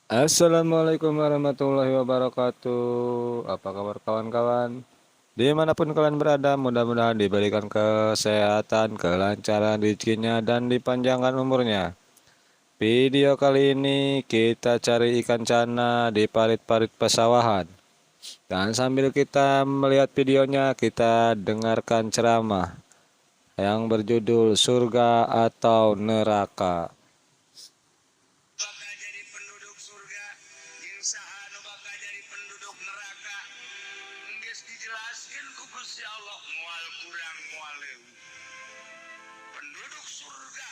Assalamualaikum warahmatullahi wabarakatuh. Apa kabar kawan-kawan? Dimanapun kalian berada, mudah-mudahan diberikan kesehatan, kelancaran rezekinya, dan dipanjangkan umurnya. Video kali ini kita cari ikan cana di parit-parit pesawahan. Dan sambil kita melihat videonya, kita dengarkan ceramah yang berjudul Surga atau Neraka. Bakal jadi penduduk surga jeung saha nu bakal jadi penduduk neraka geus dijelaskeun ku Gusti Allah moal kurang moal leuwih. Penduduk surga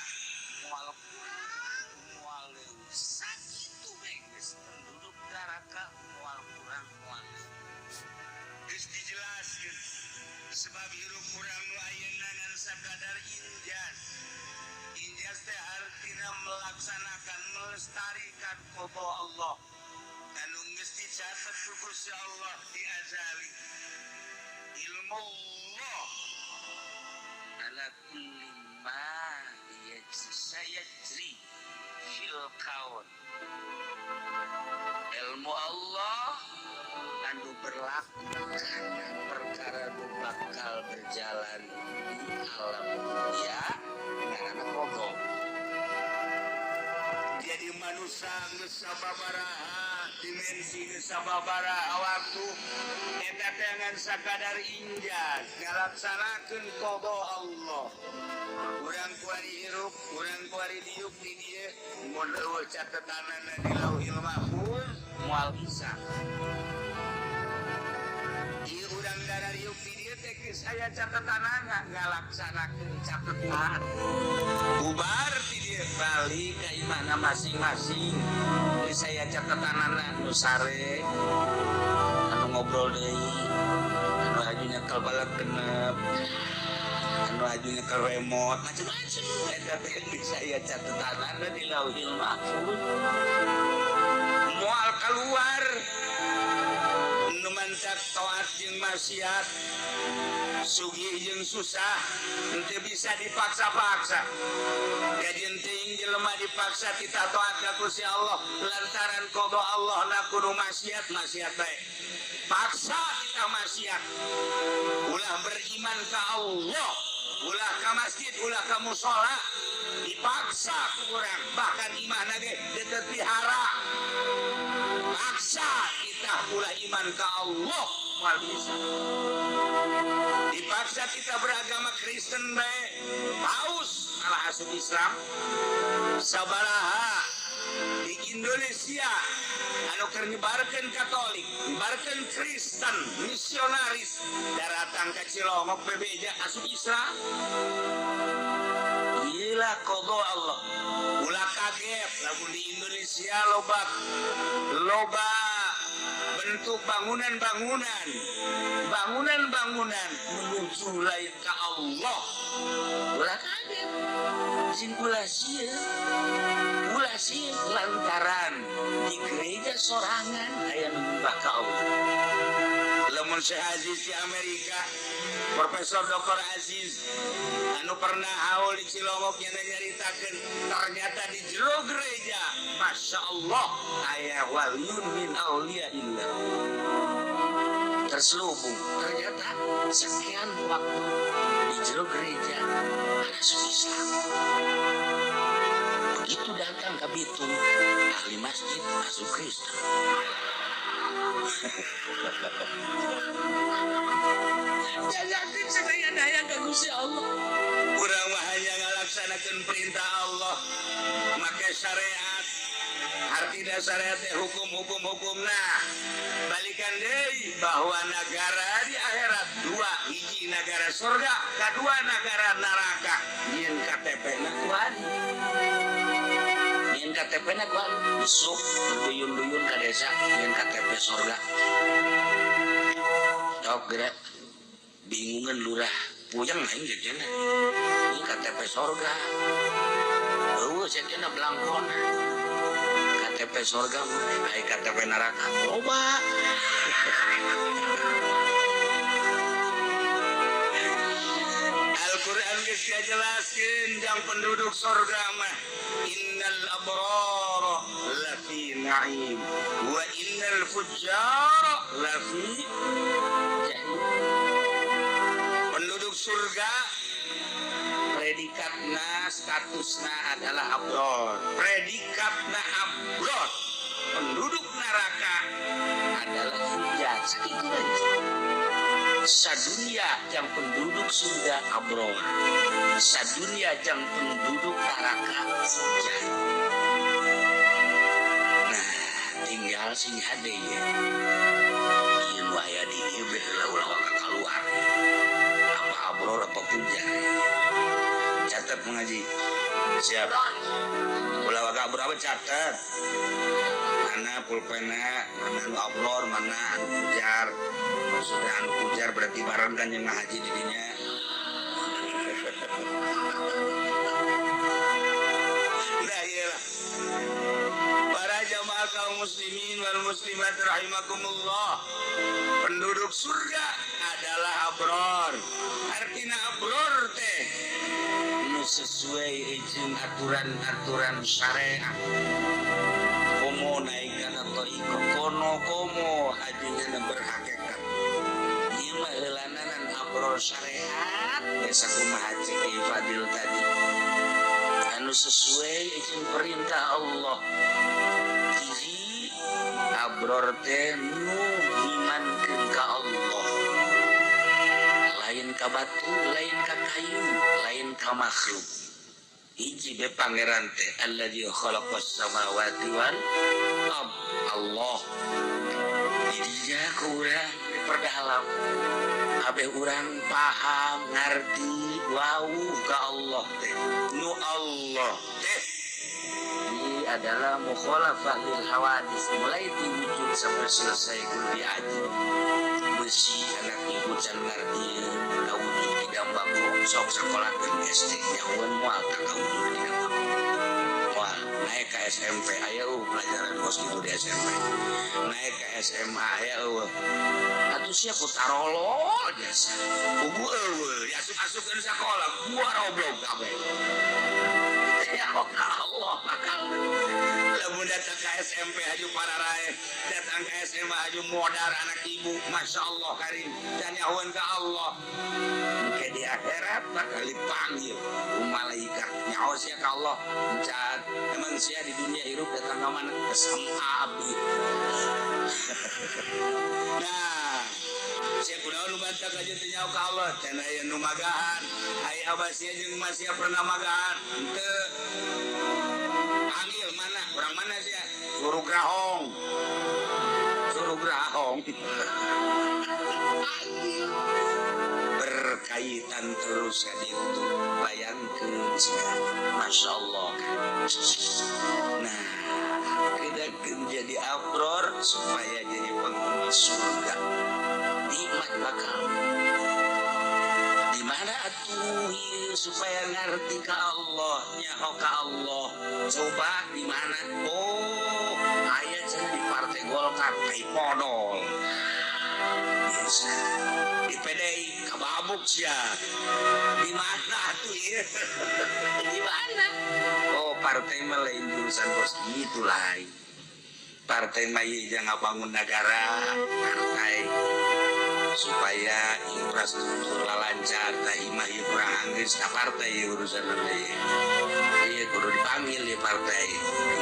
moal kurang moal leuwih sakitu we geus penduduk neraka moal kurang moal leuwih. Geus dijelaskeun sebab hirup kurang nu ayeuna ngan sakadar injas. Injas teh artina melaksanakan melestarikan qada Allah anu geus dicatet ku Gusti Allah di azali. Ilmu Allah ala kulli ma yajri fil kaun. Ilmu Allah anu berlaku karena perkara nu bakal berjalan di alam dunia karena kodok. Jadi manusia geus sababaraha dimensi geus sababaraha waktu eta teh ngan sakadar injas ngalaksanakeun qada Allah. Urang kuari hirup, urang kuari diuk di dieu mun eueuh catetanana di Lauhil Mahfuz moal bisa. Ieu urang darariuk di dieu teh geus aya catetanana ngalaksanakeun catetan. Bubar di dieu balik ka imahna masing-masing. Geus aya catetanana nu sare, anu ngobrol deui, anu aju nyekel balak genep, anu aju nyekel remote, macam-macam. Eta teh geus aya catetanana di Lauhil Mahfuz. Moal keluar nu mancak taat jeung maksiat, sugih jeung susah, henteu bisa dipaksa-paksa. Jadi teuing jelema dipaksa kita taat ka Gusti Allah lantaran qada Allah na kudu maksiat bae. Paksa kita maksiat. Ulah beriman ka Allah, ulah ka masjid, ulah ka mushola, dipaksa ku urang, bahkan imahna ge deukeut vihara. Paksa kita ulah iman ka Allah moal bisa. Dipaksa kita beragama Kristen bae, paus malah asup Islam. Sabaraha di Indonesia anu keur nyebarkeun Katolik, nyebarkeun Kristen, misionaris, daratang ka Cilongok bebeja asup Islam. Gila qada Allah. Ulah kaget lamun di Indonesia loba bentuk bangunan menuju lain ka Allah. Ulah kaget. Sing ulah sieun lantaran di gereja sorangan aya nu nyembah ka Allah. Lamun Syekh Aziz di Amerika, Profesor Dr. Aziz anu pernah haul di Cilongok yang nyaritakeun ternyata di jero gereja Masya Allah aya waliyun min auliyaillah terselubung. Ternyata sekian waktu di jero gereja ada Islam. Begitu datang ke Bitung, ahli masjid asup Kristen. Yakin sadaya daya ka Gusti Allah. Urang mah hanya ngalaksanakeun perintah Allah, make syariat. Artina syariat teh hukum-hukumna. Balikan deui bahwa negara di akhirat dua, hiji negara surga, kedua negara neraka. Nyin KTP-na kuat. Nyin KTP-na kuat. Besok berduyun-duyun ka desa nyin KTP surga. Tok gerak bingungan lurah puyeng aing jadinya ini KTP surga jadinya belangkon KTP surga aing KTP neraka coba Al-Quran geus dijelaskeun jang penduduk surga mah innal abrara lafi na'im wa innal fujjara lafi jahim. Penduduk surga predikatna statusna adalah abror. Predikatna abror. Penduduk neraka adalah fujjar. Sakitu aja. Sadunia yang penduduk surga abror. Sadunia yang penduduk neraka fujjar. Nah, tinggal sing hade ya. Ieu aya di ieu baheula ulah keluar. Apa abror apa fujjar. Catat mengaji. Siap. Ulah waga abror catat. Mana pulpena, mana anu abror, mana anu fujjar. Maksudnya anu fujjar berarti bareng kan yang ngaji dirinya. Nah iyalah. Para jamaah kaum muslimin wal muslimat rahimakumullah. Penduduk surga adalah abror. Artinya abror teh nu sesuai jeung aturan-aturan syariat. Komo naikkan atau ikut komo hajinya berhakikat. Ieu mah heulananan abror syariat biasa kumaha cek Fadil tadi. Anu sesuai jeung perintah Allah. Hiji abror teh nu ngimankeun ka Allah. Lain ka batu, lain ka kayu, lain ka makhluk. Hiji be pangeran teh alladzi khalaqas samawati wal ard. Allah. Didinya ku urang diperdalam. Abe urang paham ngarti wau ka Allah teh. Nu Allah teh ini adalah mukhalafah lil hawadis mulai diwujud sampai selesai kuliah aji. Besi anak ibu can ngarti kawujud di dambako sok sekolah ke SD nyawan moal tak kawujud di dambako moal naik ke SMP aya pelajaran kos gitu di SMP naik ke SMA aya atuh sia ku tarolol biasa ugu diasup-asupkeun sakola gua roblog kabeh ya Allah bakal lamun datang ke SMP haju pararae datang ke SMA haju modar anak ibu Masya Allah karim dan nyahuan ke Allah mungkin di akhirat bakal dipanggil malaikat nyawa sia ke Allah mencat emang sia di dunia hirup datang ke mana ke sama abdi. Nah sia kunaon nu bantah ka jeung nyawa ka Allah can aya nu magahan aya abah sia jeung mas sia pernah magahan henteu panggil mana orang mana sia suruh grahong berkaitan terus kan itu bayangkeun sia Masya Allah kan. Nah kita jadi abror supaya jadi penghuni surga nikmat bakal di mana atuh supaya ngerti ka Allah nyaho ka Allah coba di mana aya cenah di partai Golkar teh modal bisa di PDI kababuk sia di mana atuh ieu di mana partai mah lain jurusan bos itu lain partai mah jangan bangun negara partai supaya infrastruktur lancar tah imah ieu kurang anggeus ka partai urusan teh ieu kudu dipanggil ya partai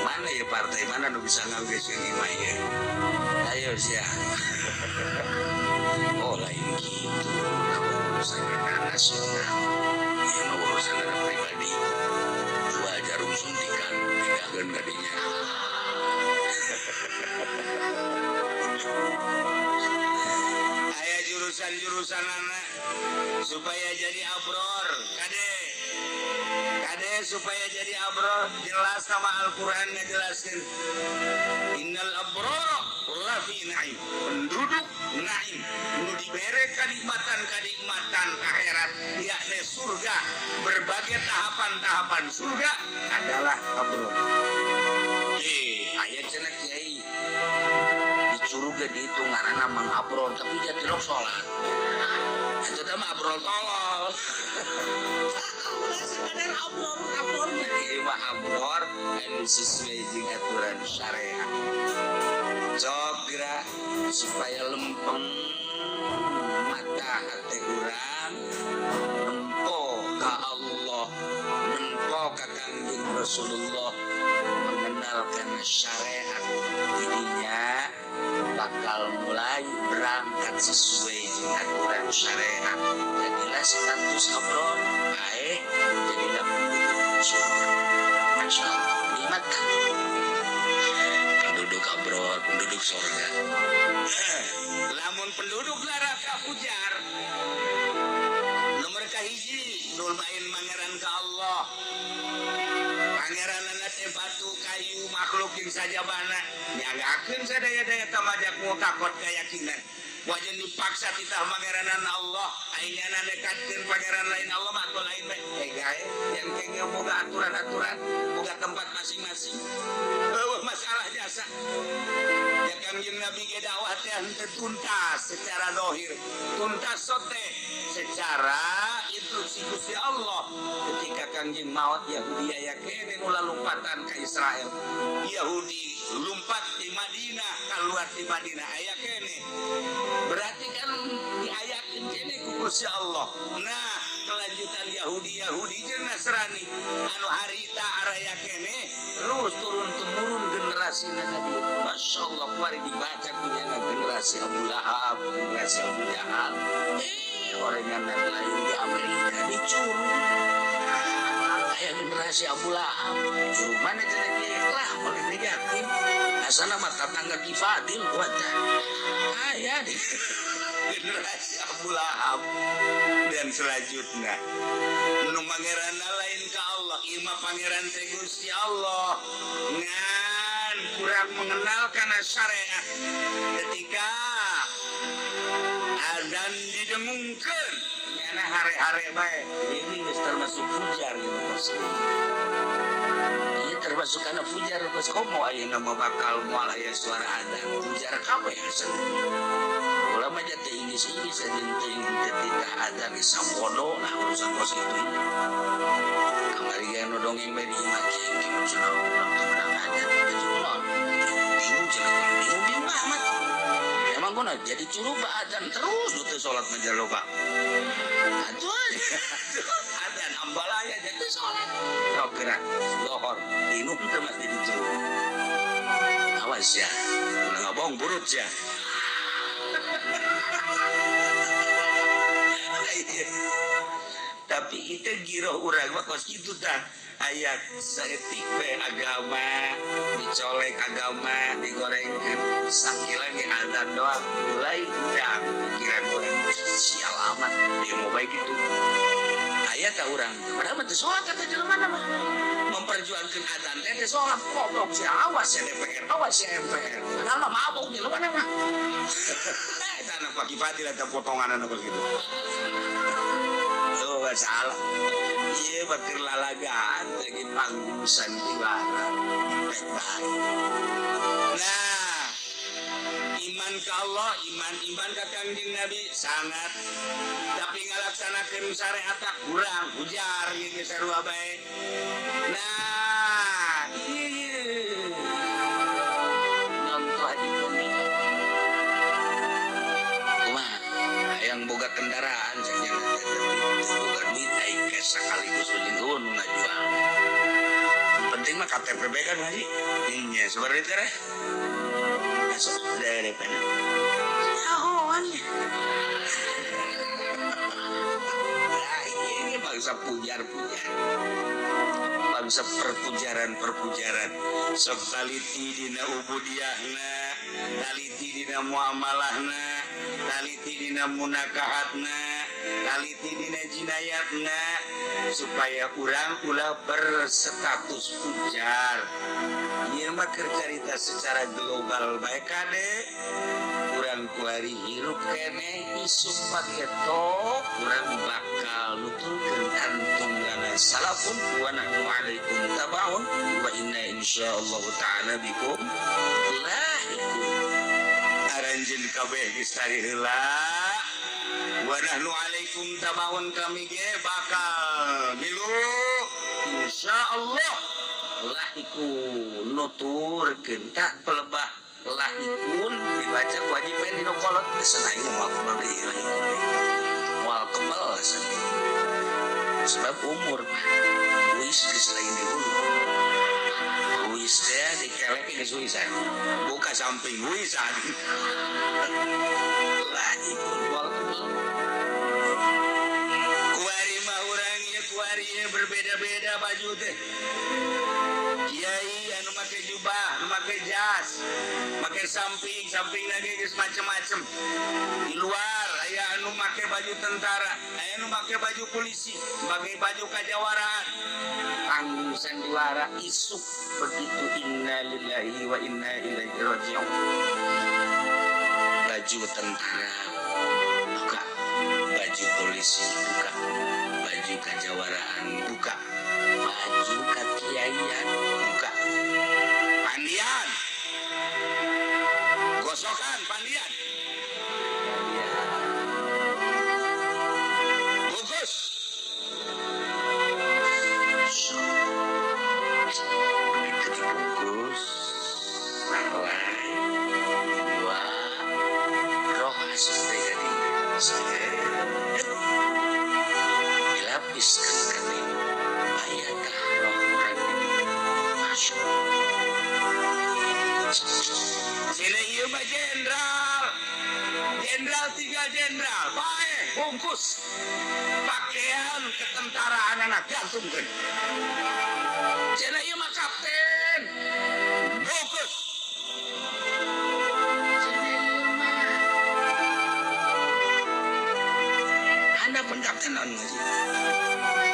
mana ya partai mana nu bisa nganggeuskeun imah ieu ayo sia lain gitu urusan nasional ieu mah urusan pribadi jual jarum suntikan pindahkeun ka dinya jurusan anak supaya jadi abror kade supaya jadi abror jelas sama Al-Quran ngejelaskan innal abror lafi na'im penduduk na'im nu dibere kenikmatan akhirat yakni surga berbagai tahapan surga adalah abror. Ayat cenah kiai dicuruga ditu ngaranna mang abrol tapi dia tilok salat. Eta mah abrol tolol. bener abror ieu mah abror anu sesuai jeung aturan syariat. Sok geura supaya lempeng mata hati urang nempo ka Allah, nempo ka Kangjeng Rasulullah, mengenalkan syariat, jadinya bakal mulai berangkat sesuai dengan aturan syariat. Jadilah status abror baik, jadilah penduduk surga. Masya Allah, nikmat kan? Penduduk abror, penduduk surga. Lamun penduduk neraka fujar, nomor kahiji nulbain pangeran ka Allah. Pangeran teh batu kayu makhluk yang saja bana nyagakeun sadaya-daya tamajak mu takot keyakinan. Wajan dipaksa titah pangeranan Allah, aingana nekatkeun pangeran lain Allah mah atuh lain bae. Gae yang kengeu boga aturan-aturan, boga tempat masing-masing. Eueuh masalah jasa. Ya Kangjeng Nabi ge dakwah teh henteu tuntas secara zahir, tuntas sote secara itu si Gusti Allah. Ketika Kangjeng maot Yahudi aya kene nu lalumpatan ka Israel. Yahudi lumpat di Madinah, keluar di Madinah aya kene. Berarti kan diayakeun kene ku Gusti Allah. Nah, kelanjutan Yahudi jeung Nasrani anu harita araya kene terus turun temurun generasi Nabi. Masya Allah, kuari dibaca punya generasi Abu Lahab, generasi Abu Jahal. Orang yang lain di Amerika dicuru. Kayak generasi Abu Lahab, curu mana jadi lah boleh dijakin. Asana mah tetangga Ki Fadil kuatnya. Ayah deh. Generasi Abu Lahab dan selanjutnya nu pangeran lain ka Allah, ieu mah pangeran teh Gusti Allah. Ngan kurang mengenalkan syariat ketika azan didengungkeun nyana hare-hare bae. Ini geus termasuk fujar gitu bos. Ieu termasuk kana fujar bos. Komo ayeuna mah bakal moal aya suara adzan. Fujar kabeh asa. Ulama jate Inggris saja teuing ketika adzan disampodo nah urusan bos itu. Kamari ge anu dongeng bae di imah kieu cenah urang teu menang adzan jual. Bingung amat. Emang guna jadi curuba adzan terus teu salat majaloba. Aduh. Adzan ambalaya jadi salat. Sok gerak lohor bingung teu mas jadi curuba. Awas ya. Ulah ngabong burut ya. Tapi itu giroh urang mah kos kitu tah aya saeutik we agama dicolek agama digorengkeun sakila ge adzan doang mulai urang pikiran urang sial amat dia mau baik itu aya ka urang padahal teh salat kata jelema mah memperjuangkeun adzan teh salat goblok si awas ya DPR awas ya MPR padahal mah mabuk jelema mah eta anu Pak Fadil eta potongan anu kitu. Oh, salah. Iya, bakir lalagaan lagi panggung sandiwara. Baik-baik. Nah, iman ke Allah, iman ke Kangjeng Nabi sangat. Tapi ngalaksanakeun syariat kurang, ujar gitu sarua bae. Nah, iya. Contoh di bumi. Kumaha? Yang boga kendaraan saja boga duit aing sekaligus ujung ngajual. Penting mah KTP kan haji. Nya seperti itu deh. Masuk dari depan. Ahoan. Ini bangsa pujar-pujar. Bangsa perpujaran. Sok taliti dina ubudiyahna, taliti dina muamalahna, taliti dina munakahatna, taliti dina jinayatna, supaya urang ulah berstatus pujar. Ieu mah keur carita secara global bae kade. Urang kuari hirup kene isuk paketo, urang bakal nutulkeun antunggana salafun wa nahnu alaikum tabaun wa inna insyaallah taala bikum lahiqun. Aranjeun kabeh geus tari heula. Wa nahnu alaikum tabaun kami ge bakal milu Insya Allah lah iku nuturkeun tak pelebah lah ikun dibaca kewajiban di nokolot senang mau kembali deui moal kebal sebab umur wis geus lain dulu wis teh dikelek geus wisan buka samping wisan lah ikun moal kebal kuari mah urang ieu kuari berbeda-beda baju teh kiai anu make jubah, anu make jas, make samping lagi geus macem-macem. Di luar aya anu make baju tentara, aya anu make baju polisi, make baju kajawaraan. Tanggung sandiwara isuk begitu innalillahi wa inna ilaihi raji'un. Baju tentara buka, baju polisi buka, baju kajawaraan buka, baju kakiaian buka, pandian gosokan pandian bungkus begitu dibungkus malai dua roh asup teh dilapiskan katin ayatah roh urang masuk sini ieu mah jenderal 3 jenderal bae bungkus pakaian ketentaraan anak gantungkeun cenah ieu mah kapten bungkus cenah ieu mah handapun kapten naon sih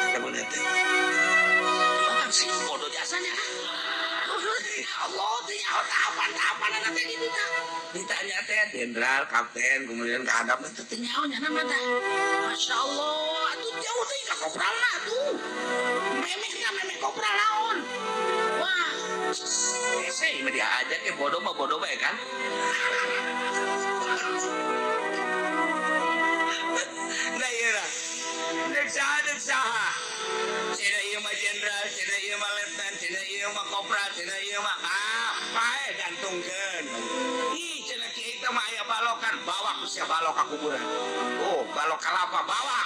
ada bener teh makan sih bodoh jasanya Allah tinggal tahapan nanti ditanya teh jenderal kapten kemudian ke hadap itu tinggalnya nama teh masya Allah itu jauh teh ke kopral lah tuh memek kopral laon wah saya dia aja ke bodoh baik kan nah iya lah deksa cina iya mah jenderal, cina iya mah letnan, cina iya mah kopral, cina iya mah pae gantungkeun. Ih cina kiai teh mah aya balokan, bawa ku sia balok ka kuburan. Oh, balok kalapa bawa.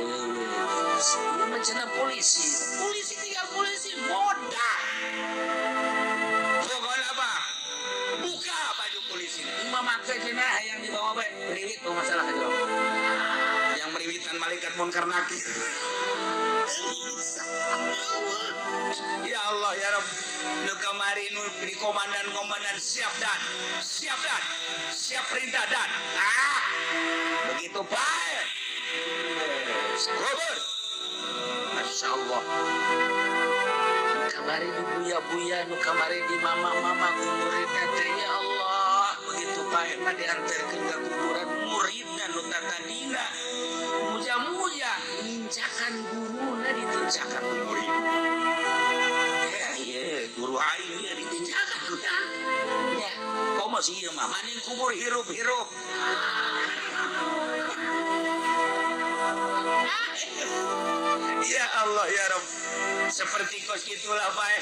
Ieu mah cina polisi. Polisi tinggal polisi bodah. Pokoknya apa? Buka baju polisi. Imam make cina yang dibawa bae, riwit tuh masalah aja. Yang meriwitan malaikat munkar nakir. Ya Allah ya Rabb nu kamari nu di komandan siap perintah dan begitu baik kubur Masya Allah nu kamari di buya nu kamari di mama kuburin teh ya Allah begitu baik mah diantarkeun ka kuburan muridna nu tatadina muja injakan guruna ditinjakan murid guru aing ya ditinjakan udah ya kok masih ieu mah manin kubur hirup ya Allah ya Rabb seperti kos gitulah bae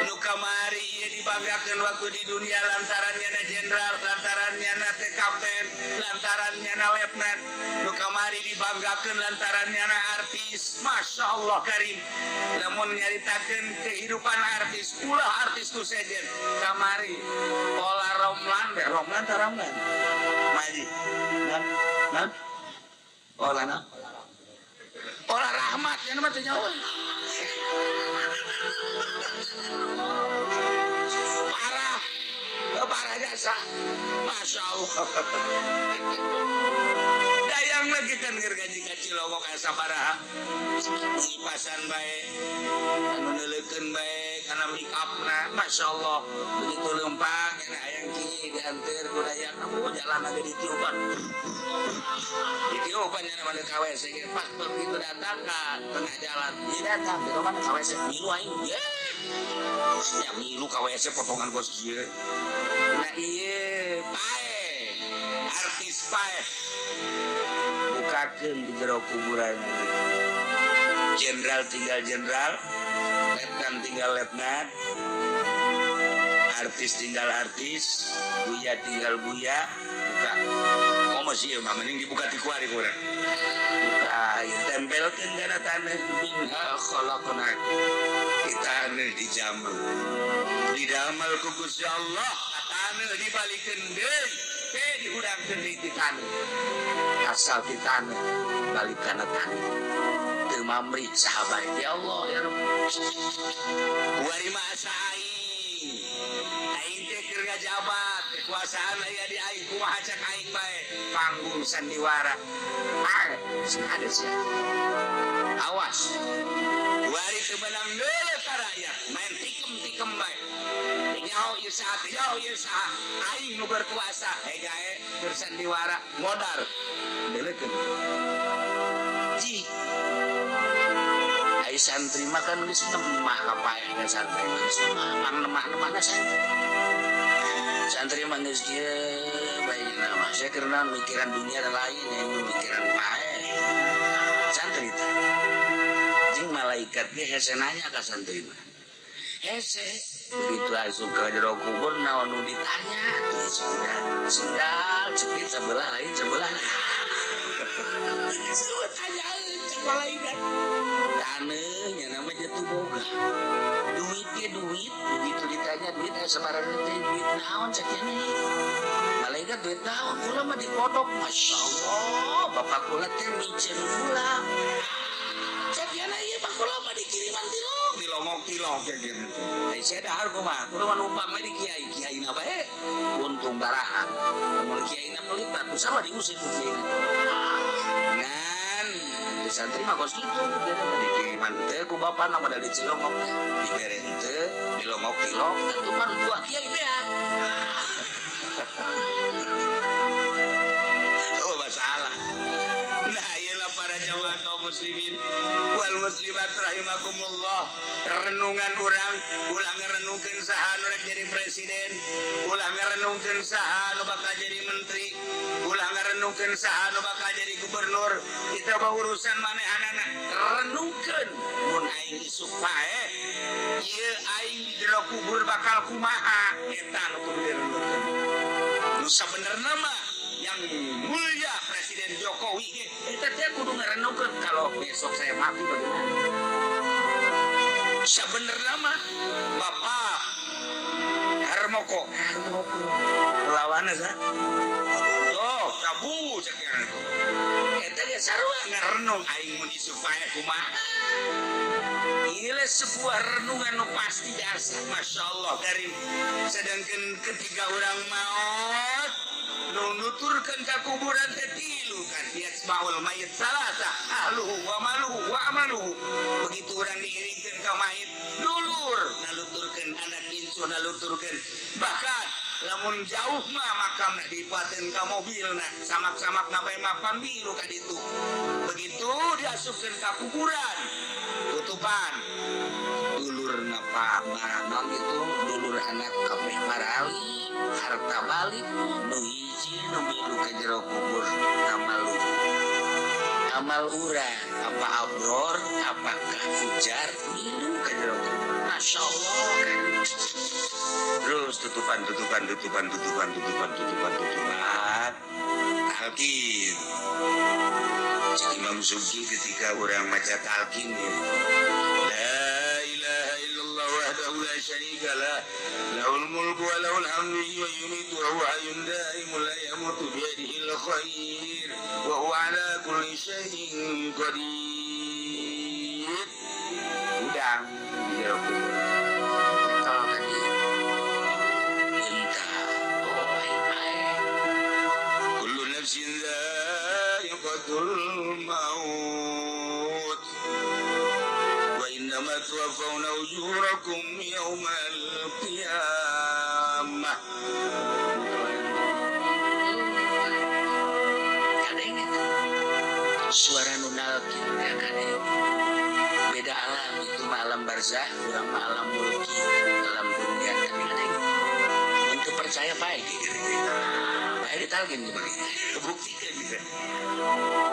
nu kamari ieu dibanggakeun waktu di dunia lantarannya na jenderal lantarannya na teh kapten lantarannya na letnan nu kamari dibanggakeun lantarannya na artis Masya Allah karim lamun nyaritakeun kehidupan artis ulah artis tu sejen kamari pola Romlan taramlan maji nan pola Rahmat yang nama nyawa parah jasa Masya Allah dayang lagi kan gergaji kecil logok asa parah ngipasan baik anu neleukeun baik karena make up na Masya Allah begitu lempang yang ayang ki diantar ku dayang kamu jalan agak ditiupan yang namanya KWC pas begitu datang ke tengah jalan dia datang di rumah KWC milu aing ya milu KWC potongan bos kieu nah ieu pae artis pae bukakeun di jero kuburan jenderal tinggal jenderal, letnan tinggal letnan, artis tinggal artis, buya tinggal buya. Buka komo sih mah mending dibuka ti kuari kurang. Buka tempelkeun kana tanah minha khalaqna. Kita dijamal. Didamal ku Gusti Allah, tanah dibalikeun deui, dihudangkeun di tanah. Asal di tanah balik kana tanah. Teu mamri sahabat ya Allah ya Rabb. Kuari mah asa aing teh keur ngajabat kekuasaan aya di aing kumaha cak aing bae panggung sandiwara ada sia awas kuari teu menang deui ka rakyat main tikem bae nyaho ieu saha aing nu berkuasa gae keur sandiwara modal deuleukeun ji ai santri makan geus nemah kapaehan santri mah nemah-nemahna santri mah geus kieu baeuna mah saya karena mikiran dunia dan lain yang mikiran pae santri teh jeung malaikat ge hese nanya ka santri mah hese begitu asup ka jero kubur naon nu ditanya sendal cepit sebelah lain sebelah semua tanyaeun cek malaikat taneunya nama jatuh boga duit begitu ditanya duit sebaran teh duit naon sakene malaikat duit naon kula mah dipodok masyaallah bapak kula teh micen kula sakene ieu mah kula mah dikiriman tilong kayak gitu ai saya dahar kumaha kula mah numpang mah di kiai-kiaina bae untung barahan mun kiaina pelit batu sama diusir ku kiaina santri mah kos itu dikiriman teh ku bapana pada di Cilongok diberen teh di Longok tilong tentu kan buah kiai beak oh masalah nah iyalah para jamaah kaum muslimin wal muslimat rahimakumullah renungan urang ulah ngarenungkeun saha nu rek jadi presiden ulah ngarenungkeun saha nu bakal jadi menteri ulah ngarenungkeun saha nu bakal jadi gubernur kita mah urusan manehanana renungkeun mun aing isuk pae ieu aing di jero kubur bakal kumaha eta nu kudu direnungkeun nu sabenerna mah yang mulia Presiden Jokowi eta teh kudu ngarenungkeun kalau besok saya mati bagaimana sabenerna mah Bapak Harmoko lawanna sa kabu cekeran eta ge sarua ngarenung aing mun supaya kumaha inilah sebuah renungan nu pasti dasar masyaallah karim sedangkan ketika orang maut nu nuturkeun ka kuburan teh tilu kan yasmaul mayit salasa ahluhu wa maluhu wa amaluhu begitu urang diiringkeun ka mayit dulur naluturkeun anak incu naluturkeun bahkan lamun jauh mah makamna dipaten ka mobilna samak-samak na bae makam biru ka ditu begitu diasupkeun ka kuburan tutupan dulurna pak naon itu dulur anak kabeh marali harta balik nu hiji nu milu ka jero kubur amal urang apa abror apakah fujar milu ka jero kubur masyaallah kan terus tutupan talqin Cik Imam Subki ketika orang maca talqin ya la ilaha illallah wahdahu la syarika lah lahul mulku wa lahul hamdu wa yumitu wa huwa hayyun daimul la yamutu bi yadihil khair wa huwa ala kulli syai'in qadir udang ya الموت وإنما توفون أجوركم يوم القيامة suara nunalkin ya kadang beda alam itu malam barzah kurang malam mulki dalam dunia tapi kadang untuk percaya baik baik ditalkin gimana kebuktikan gitu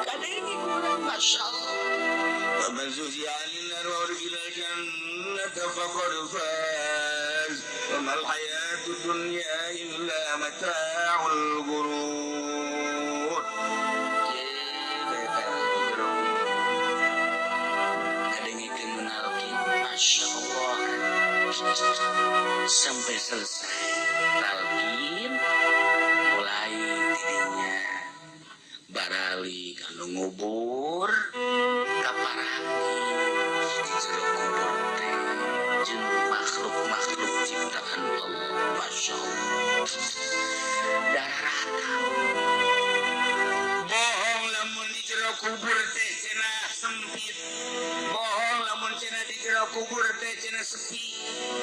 kadang ini kurang masyaallah فمن زحزح عن النار وأدخل الجنة فقد فاز وما الحياة الدنيا إلا متاع الغرور. Kadang menalkin, Masya Allah, sampai selesai talkin, mulai tidinya barali kanu ngubur kaparagi di jero kubur teh jeung makhluk-makhluk ciptaan Allah. Masya Allah, darah bohong lamun di jero kubur teh cenah sempit, bohong lamun cenah di jero kubur teh cenah sepi,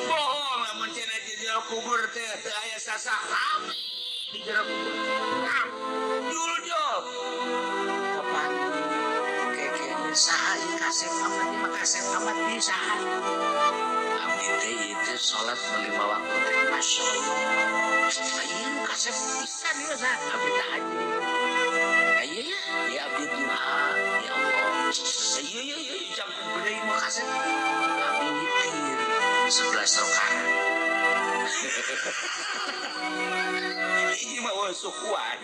bohong lamun cenah di jero kubur teh teu aya sasakami di jero kubur. Dul job kapan keke saha ieu kasep amat di makasep amat di saha abdi teh itu salat melima waktu teh. Masya Allah, ayeuna nu kasep pisan ieu saha abdi tahajud. Ayeuna ya abdi duha ya Allah. Ayeuna jam beureum mah kasep abdi ngitir 11 rakaat. Ini mah wasukuan.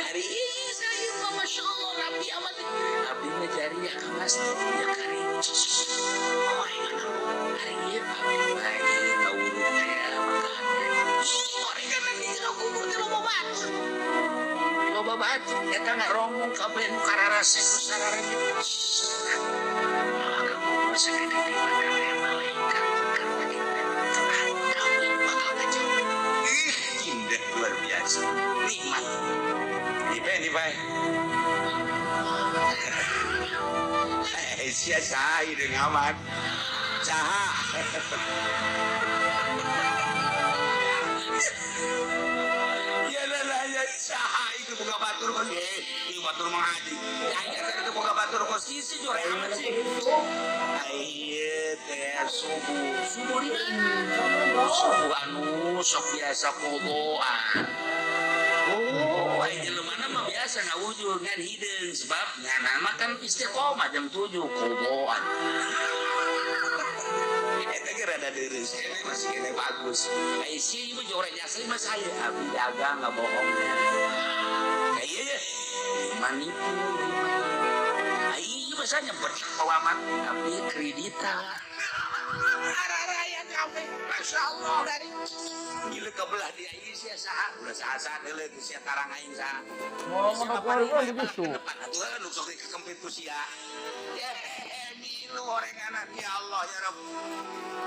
Hari ini saya mah Masya Allah Nabi amat. Abdi ngejari ya ke masjid ya kari. Oh gimana? Hari ini abdi ngajari ngawurut ya makannya. Orang kata di jero kubur teh loba batu. Loba batu. Eta ngarongong kabeh nu kararase ku sararanya. Maka kubur segede di mana malaikat. Indah luar biasa, nikmat. Ini baik. Sia cahai dengan aman, cahai. Ya lah ya cahai itu buka batur kos, ini batur mengaji. Ya itu buka batur kos sisi jual amat sih. Aiyah teh subuh di mana? Subuh anu sok biasa koboan. Oh, aing jelema mah biasa ngawujud ngan hideung sebab ngana mah kan istiqomah jam 7 koboan. Eta ge rada deureus, ini masih kene bagus. Ai si ieu joreng asli mah saya abdi dagang enggak bohong. Kayak ieu manipu. Ai biasanya berkawamat abdi kredita. Araraya kafe, Masya Allah dari gila kebelah dia ini sia saha, udah saha deuleu geus sia tarang aing saha. Ngomong keluarga begitu. Atuh nu sok dikempit ku sia. Ya milu orenganan ya Allah ya Rabb.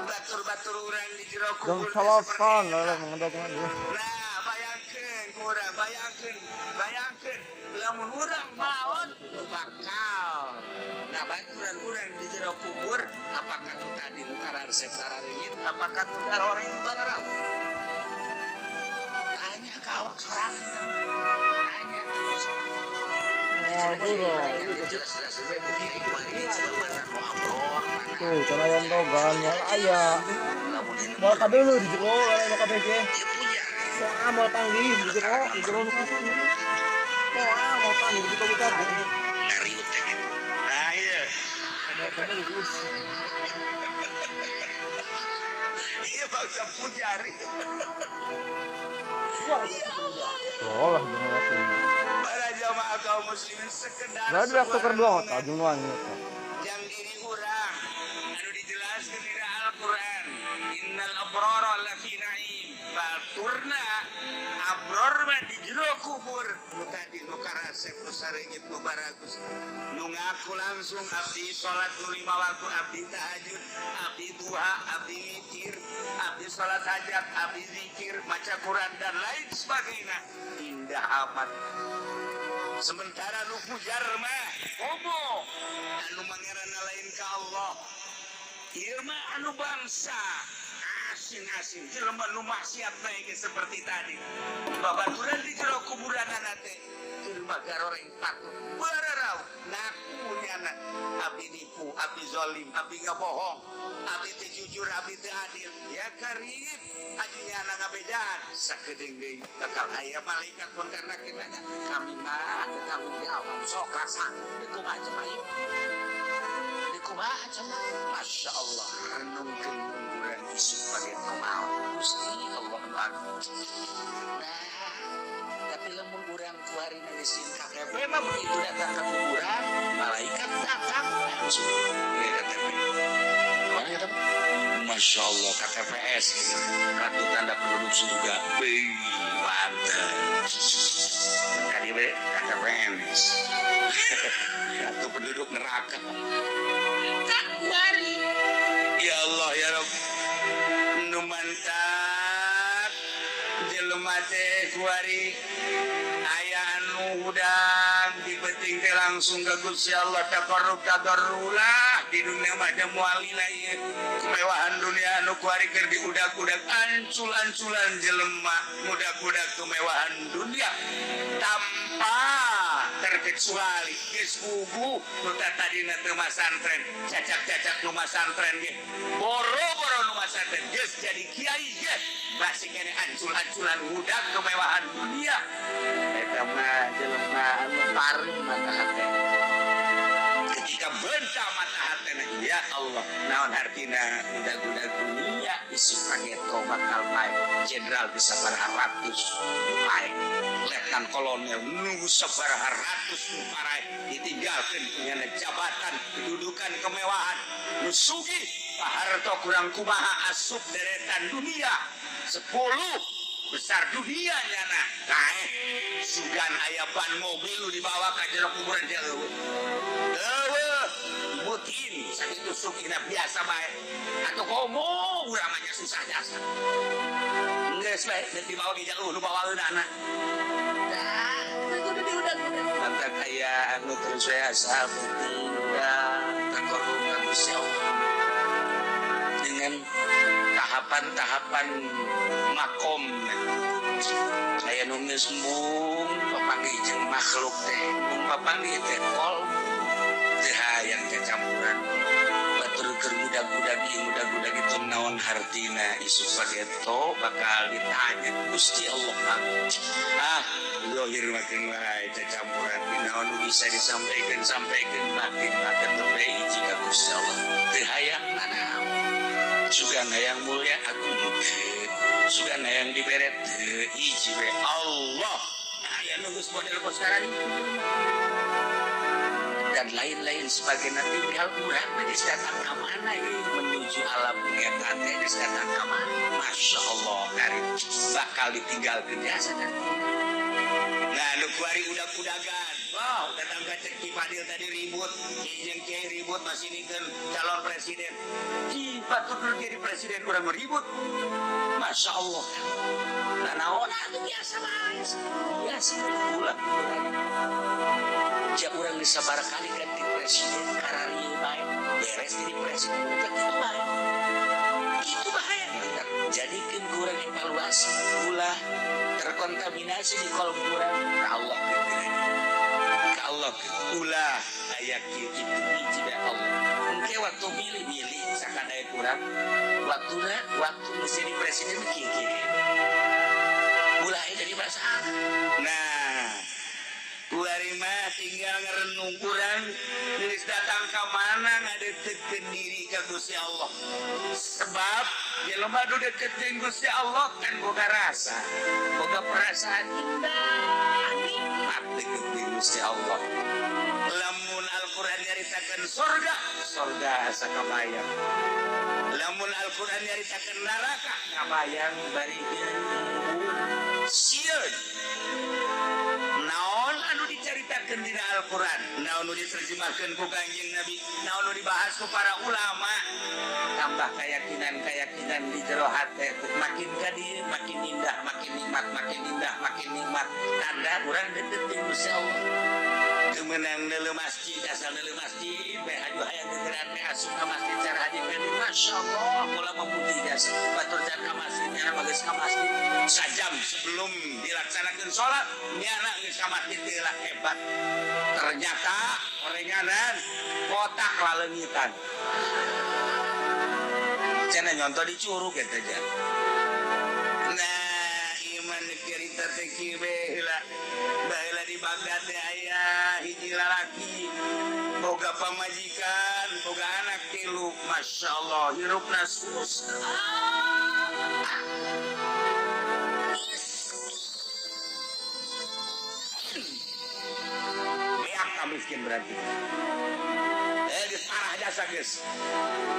Batur-batur urang di jero kubur. Jam salapan lah mengendapkan dia. Nah, bayangkeun urang, bayangkeun lamun urang maot bakal. Nah, baturan urang di jero kubur, apakah tu tadi nu kararesep sarareungit, apakah tu orang yang bararau? Tanya ka awak sorangan. Tanya. Jelas-jelas begini kemarin sebenarnya mau abror. Tuh, cara yang dogan ya ayah. Mau ka dulu di jero, mau ka BG. Dia punya. Mau tanggih di jero nu kudu. Mau tanggih di buka. Ngariut teh. Nah, iya. Iya bangsa pujari. Oh lah jangan waktu ini. Para jamaah kaum muslimin sekedar Berarti waktu kedua kota jumlahnya. yang diri urang anu dijelaskeun dina Al-Qur'an innal abrara lafi na'im baturna abror mah di jero kubur nu tadi nu karasep nu sareungit nu baragus nu ngaku langsung abdi salat nu 5 waktu abdi tahajud abdi duha abdi mikir abdi salat hajat abdi zikir maca Quran dan lain sebagainya indah amat. Sementara nu pujar mah komo anu mangerana lain ka Allah. Ieu mah anu bangsa asing-asing jelema nu maksiat bae ge seperti tadi. Babaturan di jero kuburanana teh jelema garoreng patut bararau ngaku nyana abdi nipu, abdi zalim, abdi ngabohong, abdi teu jujur, abdi teu adil, ya. karib ajinya anak ngabejaan sakedeng deui bakal aya malaikat pun karena kita kami mah tanggung jawab sok rasa itu macam ayo dikumaha cenah Masya Allah renungkeun kuburan isu pagi kumaha Gusti Allah Akbar. Nah tapi lamun urang kuari ngesin KTP mah begitu datang ke kuburan malaikat datang langsung ke KTP. Mana kata? Masya Allah KTPS kartu tanda penduduk surga. Mantap. Kali be KTPS. Kartu penduduk neraka. Tak kuari. Ya Allah ya Rabb. Nu mantap jelema teh kuari aya anu udang dipeting teh langsung ka Gusti Allah tabarrulah di dunia mah ada mualina ieu kemewahan dunia anu kuari keur diudag-udag ancul-anculan jelema mudah-mudah kemewahan dunia tanpa terkecuali geus bubu nu tadina teu masantren cacak-cacak nu masantren ge boro-boro nu masantren geus jadi kiai ge masih kene ancul-anculan budak kemewahan dunia eta mah jelema anu paring mata hate ketika benta mata hatena ya Allah naon artina budak-budak dunia isi pageto bakal bae jenderal bisa berharatus bae letnan kolonel nunggu sabaraha ratus parai ditinggalkeun punya jabatan kedudukan kemewahan nu sugih paharto kurang kumaha asup deretan dunia 10 besar dunia nyana kae sugan aya ban mobil dibawa ka jero kuburan teh eueuh butin sakitu sugihna biasa bae atuh komo urang mah susah jasa geus bae dibawa di jauh nu bawaeun anak dah kudu diudag-udag mantap aya anu terus we asal penting udah takorukan Gusti Allah dengan tahapan-tahapan makom aya nu geus mung papanggih jeung makhluk teh mung papanggih teh kol teu hayang kecampuran batur keur budak-budak itu naon hartina isu pageto bakal ditanya Gusti Allah zahir makin wae kecampuran naon bisa disampaikan makin teu jika Gusti Allah teu hayang nanaon sugan hayang mulia aku sugan hayang diberet hiji we Allah aya nu geus model sekarang dan lain-lain sebagainya tinggal urang geus datang ka mana menuju alam eta teh geus datang ka mana Masya Allah karim bakal ditinggalkeun jasa kan nah nu kuari udag-udagan wow datang ka Cek Kipadil tadi ribut jeung Kiai ribut masih nikeun calon presiden batur jadi presiden urang ribut Masya Allah nah naon atuh biasa bae biasa ulah ja urang disabaraha kali ganti presiden kararieu bae beres jadi presiden kitu bae kitu bahaya jadikeun urang evaluasi ulah terkontaminasi di kolom urang ka Allah ka Allah ulah aya kieu kitu hiji bae Allah engke waktu milih sakadaya urang waktu menjadi presiden kieu ulah jadi masalah nah kuari mah tinggal ngerenung kurang geus datang ka mana ngadeukeun diri ka Gusti Allah sebab jelema nu deukeut jeung Gusti Allah kan boga rasa boga perasaan indah nikmat deukeut jeung Gusti Allah lamun Al-Qur'an nyaritakeun surga asa kabayang lamun Al-Qur'an nyaritakeun neraka kabayang bari sieun naon anu dicaritakeun dina Al-Qur'an naon anu diterjemahkeun ku Kanjeng Nabi naon anu dibahas ku para ulama tambah keyakinan di jero hate makin ka dieu makin indah makin nikmat tanda urang deukeut jeung Gusti Allah teu meunang neuleuh masjid asal neuleuh masjid bae aju hayang gegeran teh asup ka masjid cara hajikeun Masya Allah kula memuji jasa batur jan ka masjid nyana mah geus ka masjid sajam sebelum dilaksanakeun salat nyana geus ka masjid teh lah hebat ternyata orenganan kotak laleungitan cenah nyontoh di curug eta aja. Nah, iman cerita teh kieu baheula. Baheula di Bagdad teh aya hiji lalaki boga pamajikan, boga anak 3. Masyaallah, hirupna susah. Beak miskin berarti. Geus parah jasa geus.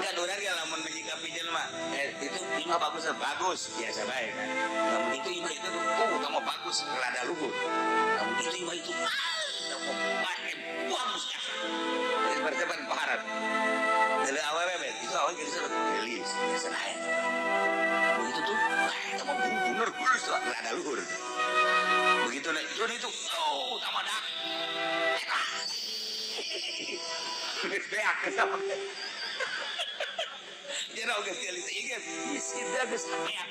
Dan orang dia lamun menjika pijen mah, itu imah bagus biasa baik kan. Namun itu imah itu kamu bagus rada luhur. Namun itu imah itu kamu baik bagus jasa. Berteban paharat. Dari awal bebet itu awal gitu gelis biasa baik. Begitu tuh, kamu bener kurus rada luhur. Begitu nih itu tambah dak. Beak kesama. Jangan oke sekali ingat, kita geus beak.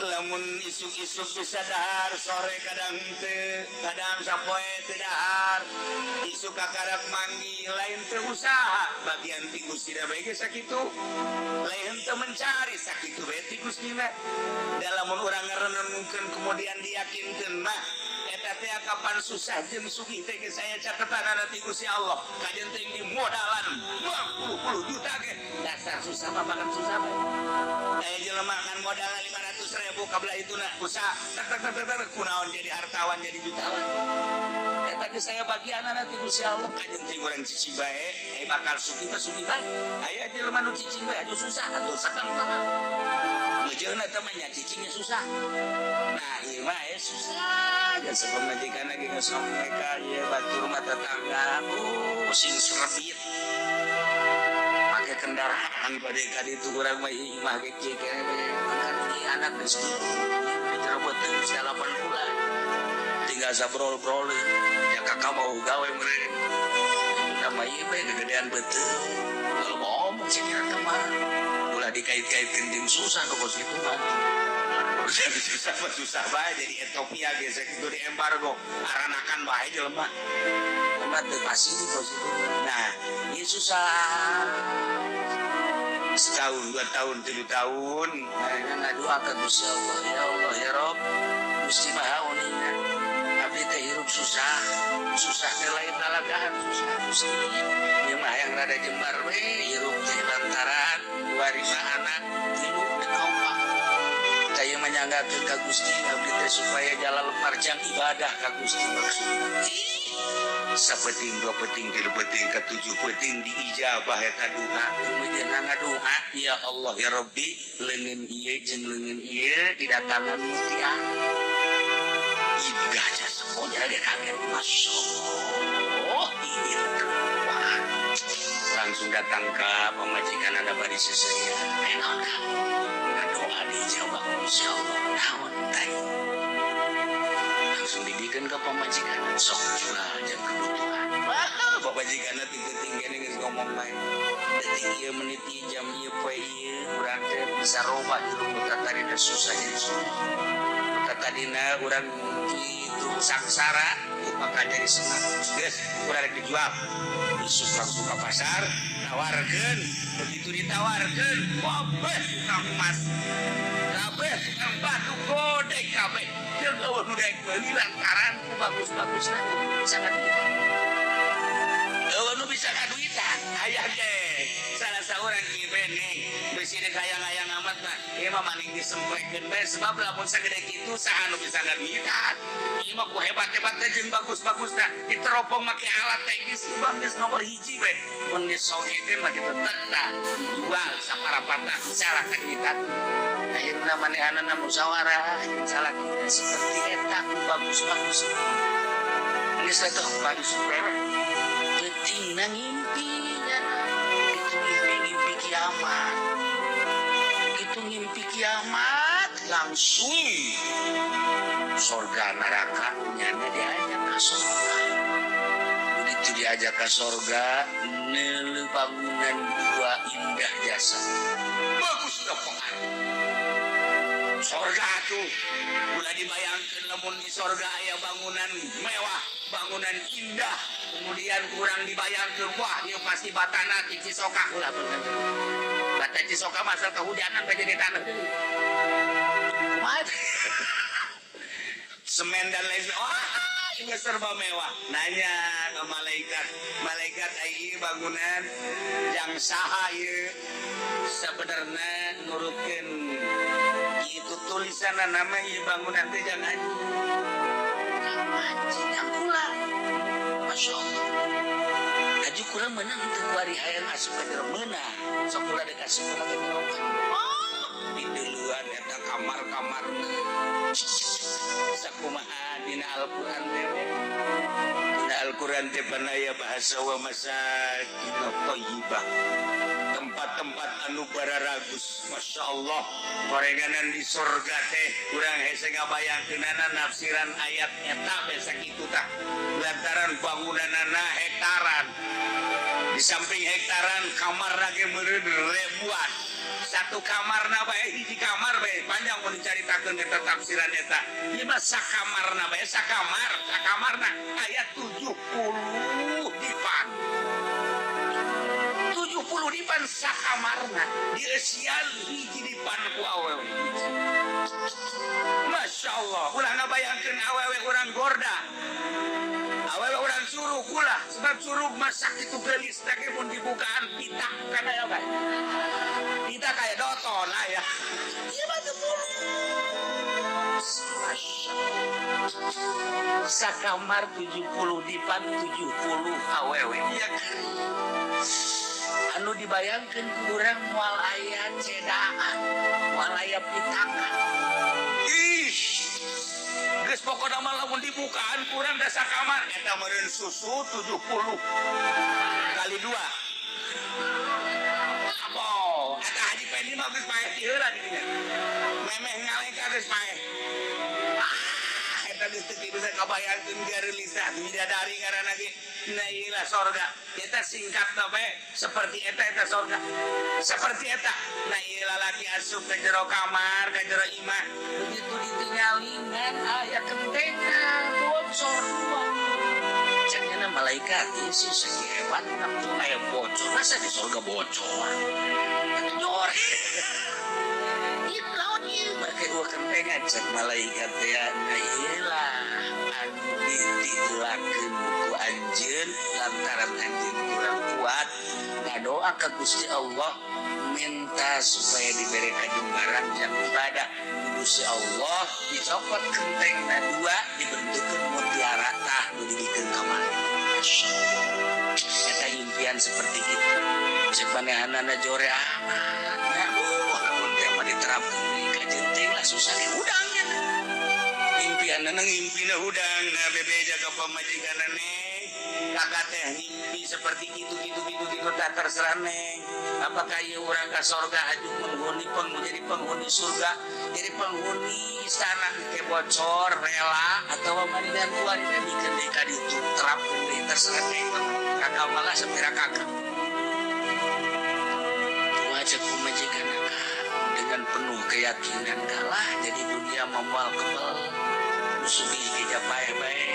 Lamun isuk-isuk bisa dahar, sore kadang teu, kadang sapoe teu dahar. Isuk kakarak mandi, lain teu usaha, bagian ti Gusti da bae ge sakitu. Lain teu mencari sakitu bae ti Gustina. Da lamun urang ngarenungkeun kemudian diyakinkeun mah eta teh kapan susah jeung sugih teh ge saya catetan ti Gusti Allah. Kajen teh di modalan 20 juta ge. Dasar susah mah bakal susah bae. Aya jelema ngan modalna 500.000 kabelah ituna usaha tak kunaon jadi hartawan jadi jutawan. Eta ge saya bagian ti Gusti Allah. Kajen teh urang cicing bae bakal sugih bae. Aya jelema nu cicing bae aju susah atuh sakang tara. Ngejeuna teh mah nya cicingnya susah. Nah, ieu mah susah. Ya sebelum majikan lagi ngesong mereka ya batur mata tetangga sing serebit pakai kendaraan pada kali itu kurang mah imah kecil makan di anak geus dicerobot geus 8 bulan tinggal sabrol-brol ya kakak mau gawe meureun nama ieu bae gedean beuteuh kalau ngomong sih kira mah ulah dikait-kaitkeun jeung susah ke bos itu mah susah bae jadi Ethiopia geus kitu di embargo aranakan bae jelema lemah teu pasti di pos itu. Nah ieu susah setahun 2 tahun 3 tahun ayeuna ngadoakeun Gusti Allah ya Rob Gusti Maha Uninga abdi teh hirup susah teh lain dalagahan susah Gusti ieu mah yang rada jembar we hirup teh lantaran 2 anak 3 kompak saya menyanggakeun ka Gusti abdi teh supaya jalan marjang ibadah ka Gusti maksudna. Sapeting 2 peting 3 peting ke 7 peting diijabah eta doa. Kemudian ngadoa ya Allah ya Rabbi leungeun ieu jeung leungeun ieu didatangan mutiara. Ibadah semuanya ge kaget masyaallah. Ini langsung datang ke pemajikan ada bari seseueun. Enak doa dijawab insyaallah naon teh langsung dibikin ke pemajikan sok jual jeung kebutuhan pemajikan tinggi-tinggi geus ngomong main detik ieu menit ieu jam ieu poe ieu urang teh bisa robah hirup tadina susah jadi susah tadina urang kitu sangsara maka jadi senang geus urang dijual isuk langsung ke pasar tawarkeun begitu ditawarkeun wabeh tukang emas kabeh tukang batu godek kabeh jeung eueuh nu daek meuli lantaran ku bagus-bagusna bisa ngaduitan eueuh nu bisa ngaduitan aya ge salah saurang ieu beneng bisi dek hayang-hayang amat mah ieu mah maning disemplekeun bae sebab lamun sagede kitu saha nu bisa ngaduitan ieu mah ku hebat-hebat teh jeung bagus-bagusna diteropong make alat teknis bang geus nomor hiji bae mun geus sogekeun mah kitu tetah jual saparapatna salah kandidat akhirnya manehanana musyawarah salah kita seperti eta bagus-bagus geus atuh bagus penting ngimpinya itu ngimpi kiamat itu ngimpi kiamat langsung surga neraka nyana diajak ke surga begitu diajak ke surga neuleuh bangunan 2 indah jasa bagus dah pengaruh surga atuh. Ulah dibayangkeun lamun di sorga aya bangunan mewah, bangunan indah. Kemudian kurang dibayangkeun wah ieu pasti batana ti Cisoka ulah bener. Bata Cisoka masal kehujanan ka jadi tanah deui. Kumaha? Semen dan lain ini serba mewah. Nanya ke malaikat, malaikat ai bangunan yang saha ieu sebenarnya nurutkeun itu tulisan nama ieu bangunan teh jangan anjing yang kula. Masya Allah. Aju kurang menang itu kuari hayang asup ka jero meunah. Sok kula dek asup ka jero. Di duluan eta kamar-kamarna. Sakumaha dina Al-Qur'an teh. Dina Al-Qur'an teh panaya bahasa wa masakin thayyibah. Tempat-tempat anu bararagus. Masya Allah. Gorenganan di surga teh urang hese ngabayangkeunana nafsiran ayat eta besa kitu tah. Lantaran bangunanana hektaran. Di samping hektaran kamarna ge meureun ribuan. Satu kamarna bae hiji kamar bae panjang mun dicaritakeun eta tafsiran eta. Ieu mah sakamarna bae sakamarna aya 70 dipan. 70 dipan sakamarna dieusian hiji dipan ku awewe. Masya Allah, ulah ngabayangkeun awewe urang gorda. Awewe urang suruh kula sebab suruh masak itu gelis teh mun dibukaan pita kana ya bae. Pita kaya doton aya. Ieu mah teu sakamar 70 dipan 70 awewe. Iya kan? Anu dibayangkeun ku urang moal aya cedaan, moal aya pitakan. Ih. Geus pokona mah lamun dibukaan kurang da sakamar eta meureun susu 70 kali 2. Abo, eta Haji Pendi mah geus paeh ti heula di dinya. Memeh ngalengka geus paeh. Eta geus teu bisa kabayangkeun gareulisa bidadari ngaranna ge. Nah iyalah sorga. Eta singkatna bae seperti eta sorga. Seperti eta. Nah iyalah laki asup ke jero kamar, ke jero imah. Begitu ditinggalingan aya kentengan bocor dua. Cenah malaikat ieu sih segi hebat waktu aya bocor. Masa di sorga bocor? Jor. Ieu lawan ieu make dua kentengan cek malaikat teh. Nah iyalah anu dititulakeun ku anjeun lantaran anjeun kurang kuat ngadoa ka Gusti Allah minta supaya diberi kajumbaran yang ibadah Gusti Allah dicopot kentengna 2 dibentukkeun mutiara tah nu dibikeun ka malaikat. Masyaallah. Eta impian seperti itu. Sapanehanana jore amat. Aduh, mun teh mah diterapkeun deui ka jeung lah susah udangnya. Impianna ngimpina hudang na bebe jaga pamajikanna neng kakak teh ngimpi seperti gitu tak terserah neng. Apakah ieu urang ka sorga aju menjadi penghuni surga, jadi penghuni istana ke bocor rela atau mandian keluarga bikin deka ditu terapkeun deui terserah neng. Kakak malah sepira kakak wajib pamajikanna dengan penuh keyakinan kalah jadi dunia memual kebal musuhi geja bae-bae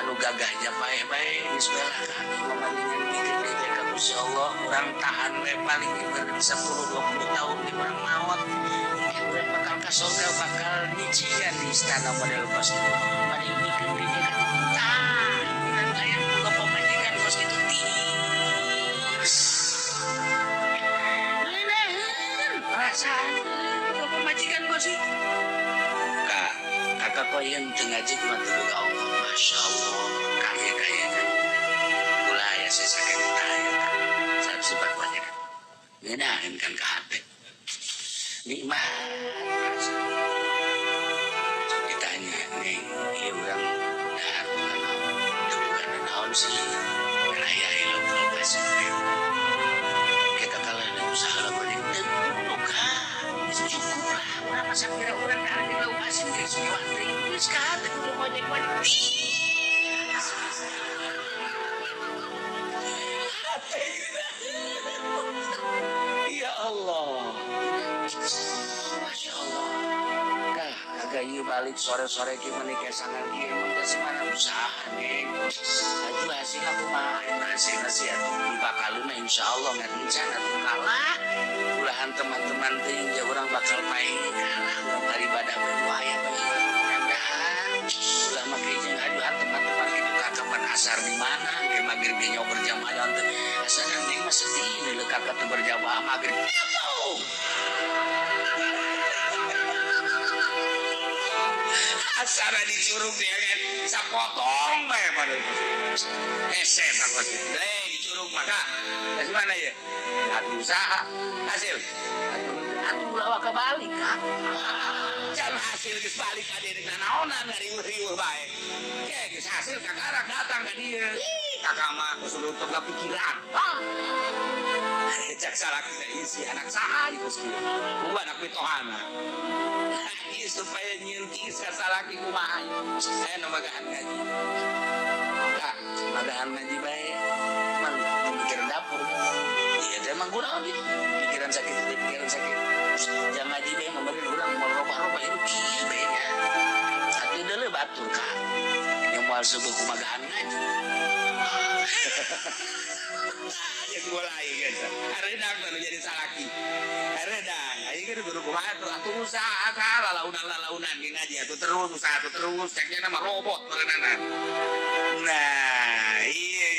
anu gagahnya bae-bae bismillah kami memandikan bikin deja ka Gusti Allah urang tahan we paling ibarat 10-20 tahun di urang maot mungkin urang bakal ka surga bakal nician di istana model kos itu paling bikin deja ka tah urang aya boga pamajikan kos kitu tis perasaan pemajikan gue sih kakak kau yang tengajik mati ke Allah. Masya Allah kaya kan ulah ya saya sakit tanya saya sifat banyak ngenahin kan ke hati nikmat ditanya neng iya orang bukan naon sih raya hilang lokasi kita kalau ada usaha banyak cukup lah orang masa kira orang ada di laut asin kayak semua terus kan udah banyak ya Allah Masya Allah kah ayo balik sore-sore ki menikah sangan ki emang kasih mana usaha neng aju hasil aku mah hasil atuh di bakaluna insyaallah nggak rencana tuh kalah ulahan teman-teman teuing ya urang bakal paeng kalah urang baribadah berwaya ulah make jeung aduhan teman-teman kitu kakaman asar di mana ge magrib ge nyawa berjamaah teh asana neng mah sedih leuh kakak teu berjamaah magrib asana di curug dia kan sapotong bae pada hese takut di curug maka dari mana ya atuh usaha hasil atuh lawa ke balik kan jangan hasil geus balik ka dieu naonan ngariweuh-riweuh bae geus hasil kakarak datang ka dieu kakak mah kudu teu pikiran cak salah kita isi anak saha di kuski gua anak pitohana supaya nyinti sasalaki kumaha saya nomagahan ngaji magahan ngaji bae mang pikiran dapur iya teh mang kurang gitu pikiran sakit jangan ngaji bae memberi urang mau roba-roba itu kieu bae nya atuh deuleu batur ka yang moal subuh kumagahan ngaji ya mulai guys aredak baru jadi salaki aredak ayo kan guru kumaha tuh atuh usaha ka launan ge ngaji atuh terus usaha atuh terus ceknya mah robot berenana nah iya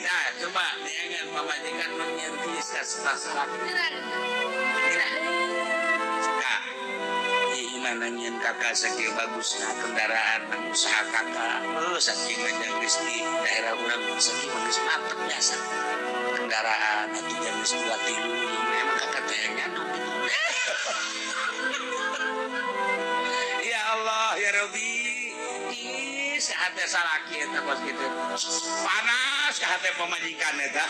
nah coba jangan pamajikan menyentis ka salaki nah gimana nyen kakak saking bagusna kendaraan usaha kakak saking ngajak di daerah urang saking geus mantep biasa kendaraan atau jam 2:03 memang kakak teh yang nyandung ya Allah ya Rabbi sehate salaki eta pas gitu panas ka hate pamajikan eta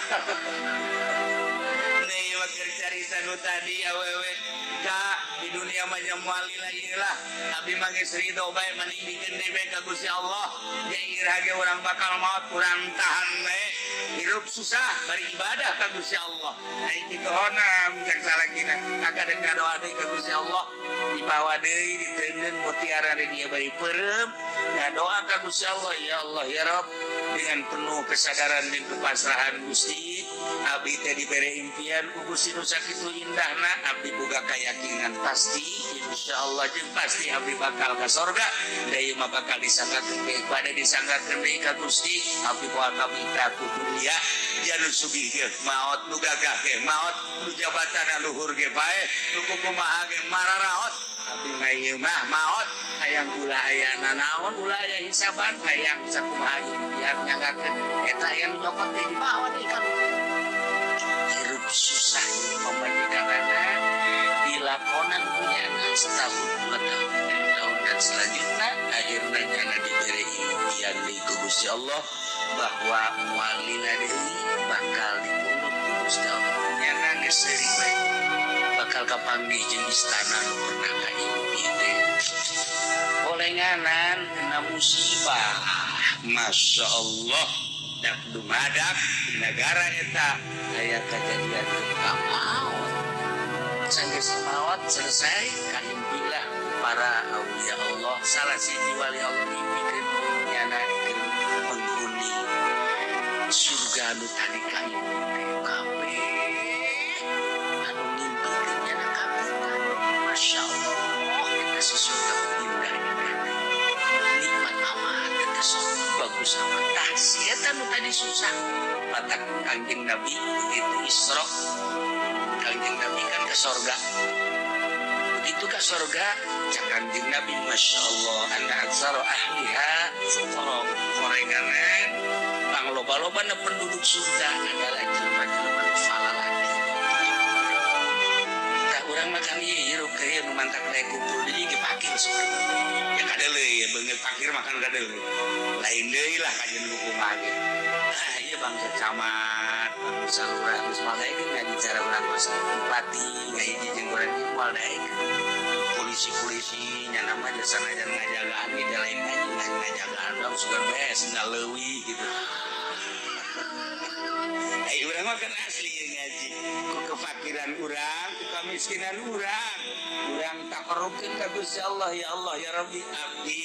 nih wakil cerita nu tadi awewe ka di dunia mah moal ilah tapi mangis ridho bae mending bikin dewe ka Gusti Allah ya irah ge urang bakal maot urang tahan we hirup susah bari ibadah ka Gusti Allah ai kitu honam cek salakina kakak deung doa deui ka Gusti Allah dibawa deui diteungeun mutiara dia bari peureum ngadoa ka Gusti Allah ya Rabb dengan penuh kesadaran dan kepasrahan Gusti abdi teh dibere impian ku Gusti nu sakitu indahna abdi boga kayakinan pasti insyaallah jeung pasti abdi bakal ka sorga da ieu mah bakal disanggakeun bae pada disanggakeun deui ka Gusti abdi moal kabita ku dunia janu sugih ge maot nu gagah ge maot nu jabatan luhur ge bae nu kumaha ge mararaos abdi mah ieu mah maot hayang ulah aya nanaon ulah aya hisaban hayang sakumaha biar nyanggakeun eta aya nu nyokot teh di bawah deui kan hirup susah pembandikanana dilakonan punyana setahun 2 tahun 3 tahun dan selanjutnya akhirnya nyana diberi impian deui ku Gusti Allah bahwa mualina deui bakal dipunduk ku Gusti Allah nyana geus seuri bae bakal kapanggih jeung istana nu pernah kaimpi teh olenganan kena musibah Masya Allah dak dumadak di negara eta aya kejadian maut sanggeus maut selesai kaimpilah para aulia Allah salah siji wali Allah mimikeun nyana menghuni surga nu tadi kaimpi kabeh anu ngimpikeun nyana kabeh Masya Allah eta sesuatu indah nikmat amat eta sesuatu bagus amat tah si eta nu tadi susah matak Kangjeng Nabi begitu Isra Kangjeng Nabi kan ke sorga begitu ke sorga cak Kangjeng Nabi Masya Allah anda aksara ahliha fuqara korenganan pangloba-loba na penduduk surga adalah jelema-jelema nu falalah tak urang makan ieu hirup ka ieu nu mantak dae kumpul deui ge pakir surga ya kadeuleuy ya beungeut pakir makan kadeuleuy lain deui lah kajeun kumaha ge ieu bangsa camat bangsa lurah geus moal daekeun ngaji cara urang masa bupati ngahiji jeung urang moal daekeun polisi-polisi nyana mah sanajan ngajagaan ge lain ngajagaan dong sugan bees tinggal leuwih gitu Ayo urang mah kan asli ya ngaji. Ku kefakiran urang, ku kemiskinan urang. Urang takarrukeun ka Gusti Allah, ya Allah ya Rabbi abdi.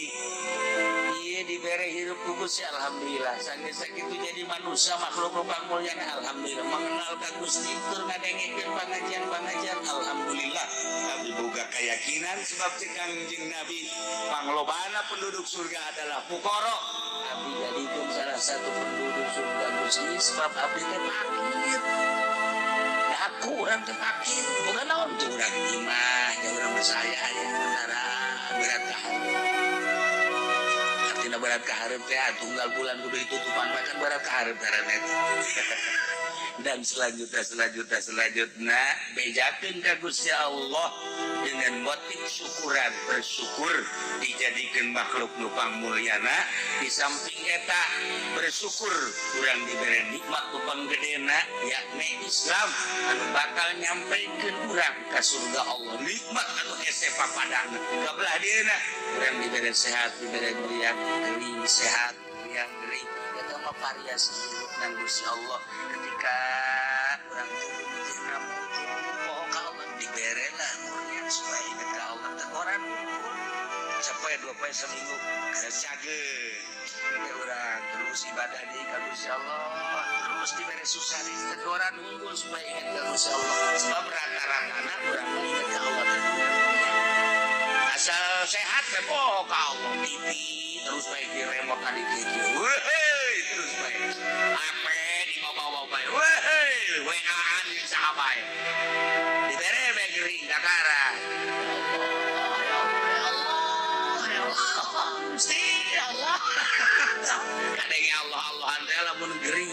Ieu dibere hirup ku Gusti alhamdulillah. Sanggeus sakitu jadi manusia makhluk nu mulyana alhamdulillah. Mengenal ka Gusti tur ngadengekeun pangajian-pangajian alhamdulillah. Abdi boga keyakinan sebab ti Kangjeng Nabi panglobana penduduk surga adalah fuqara. Abdi jadikeun salah satu penduduk surga Gusti sebab abdi teh fakir. Nah, aku orang teh fakir. Bukan naon tuh urang imah, ya urang saya aya antara berat kaharep. Artina berat kaharep teh tunggal bulan kudu ditutupan makan berat kaharep karena itu. Dan selanjutnya bejakeun ka Gusti Allah dengan motif syukuran bersyukur dijadikan makhluk nu pangmulyana di samping eta bersyukur urang diberi nikmat nu panggedena yakni Islam anu bakal nyampaikeun urang ka surga Allah nikmat anu hese papadana kabelah dieuna urang diberi sehat diberi meriang geuning sehat meriang geuning eta mah variasi hidup nang Gusti Allah ketika urang teu poho ka Allah dibere lah murian supaya ingat ka Allah tekoran sampai 2 poe seminggu cageun ya urang terus ibadah di ka Gusti Allah terus dibere susah di tekoran unggul supaya ingat ka Gusti Allah sebab rata-rata urang ingat ka Allah asal sehat teh poho ka Allah TV terus bae di remote tadi kieu terus bae HP di bawa-bawa bae WA-an yang sahabat dibere bae geuring kakara ya Allah Gusti Allah kadenge Allah-Allahan teh lamun geuring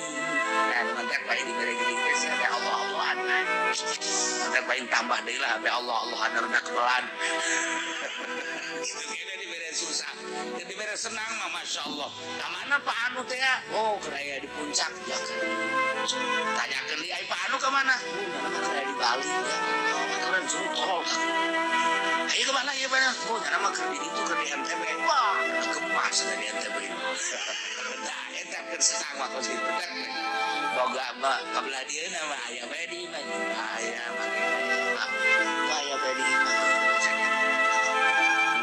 dan mantek bae dibere geuring teh sia Allah-Allahan mantek bae tambah deui lah bae Allah-Allahan rada kebelan itu kira dibere susah jadi dibere senang mah Masya Allah kamana Pak Anu teh ya oh keraya di puncak ya tanyakeun di Pak Anu kemana keraya di Bali ya keren suruh tol ayo kemana ya Pak oh karena mah kerja itu kerja NTB wah kemas dari NTB nah eta keur senang mah kos kitu teh boga mbak kabelah dieuna mah aya bae di imah aya mah aya bae di imah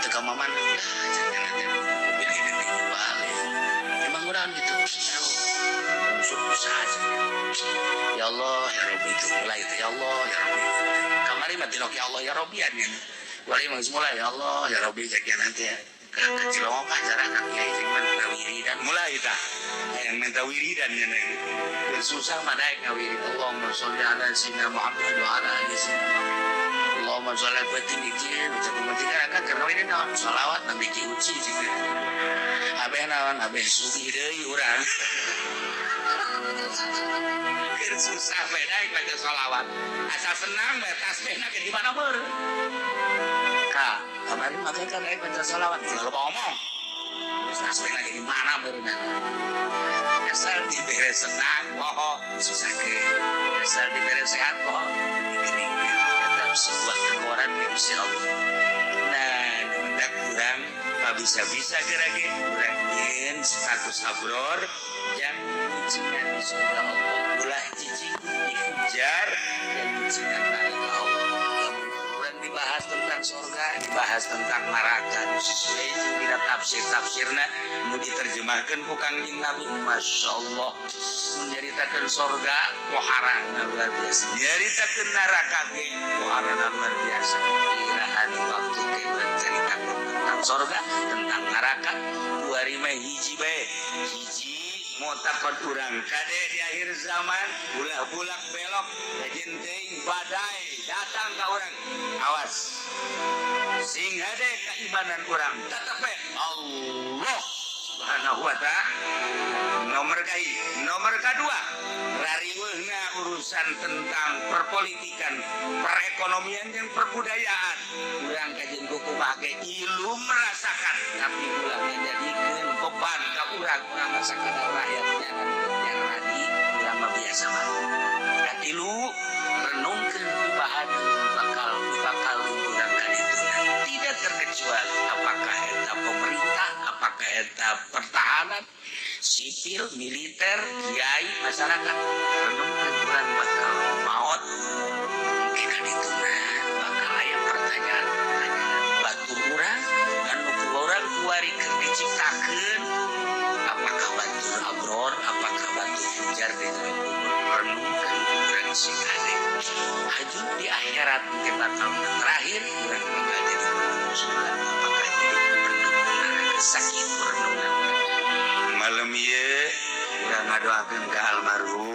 ke maman emang urang gitu saja ya Allah ya Rabbi itu mulai itu ya Allah ya Rabbi kemarin mati ya Allah ya Rabbi ya wali mah mulai ya Allah ya Rabbi sekian nanti ya kecil apa cara kaki ya minta wiridan mulai kita yang minta wiridan ya susah madai ngawiri Allahumma sholli ala sayyidina Muhammad wa ala ali sayyidina Muhammad Allahumma sholli ala sayyidina bisa mematikan akan karena ini naon sholawat nabi ki uci juga abeh naon abeh sugi deui urang keur susah beda baca sholawat asal senang bae tasbihna ge di mana beur ka kemarin makanya kan baca sholawat lalu ngomong tasbihna ge di mana beurna asal dibere senang poho susah ke asal dibere sehat poho dikering sebuah teguran di Gusti Allah. Nah, hendak kurang bisa-bisa gerage kurang yen status abror yang diujikan di surga Allah. Ulah cicing dikejar dan diujikan neraka Allah. Kurang dibahas tentang surga, dibahas tentang neraka sesuai dengan tafsir-tafsirna nu diterjemahkeun ku Kangjeng Nabi Masya Allah menceritakan surga waharana luar biasa menceritakan neraka ge waharana luar biasa kirahan waktu ke menceritakan tentang surga tentang neraka 25 hiji bae hiji motakon urang kade di akhir zaman bulak belok jeung teuing badai datang ka urang awas sing hade keimanan urang tetep Allah Subhanahu wa ta'ala nomor kedua rariweuhna urusan tentang perpolitikan perekonomian dan perbudayaan urang kajeun kumaha ge ilu merasakan tapi ulah ngajadikeun beban ka urang merasakan rakyatnya yang radi urang mah biasa mah katilu renungkeun kumaha bakal urang ka ditu tidak terkecuali apakah eta pemerintah apakah eta pertahanan sipil, militer, kiai, masyarakat renungkan urang bakal maut. Mungkin kan itu bakal aya pertanyaan batur urang anu ku urang kuarikeun diciptakeun, apakah batur abror, apakah batur fujar gitu. Renungkan urang sing ade haju di akhirat mungkin bakal terakhir urang bakal jadi penduduk surga, apakah jadi penduduk neraka. Sakit renungan malam ieu urang ngadoakeun ka almarhum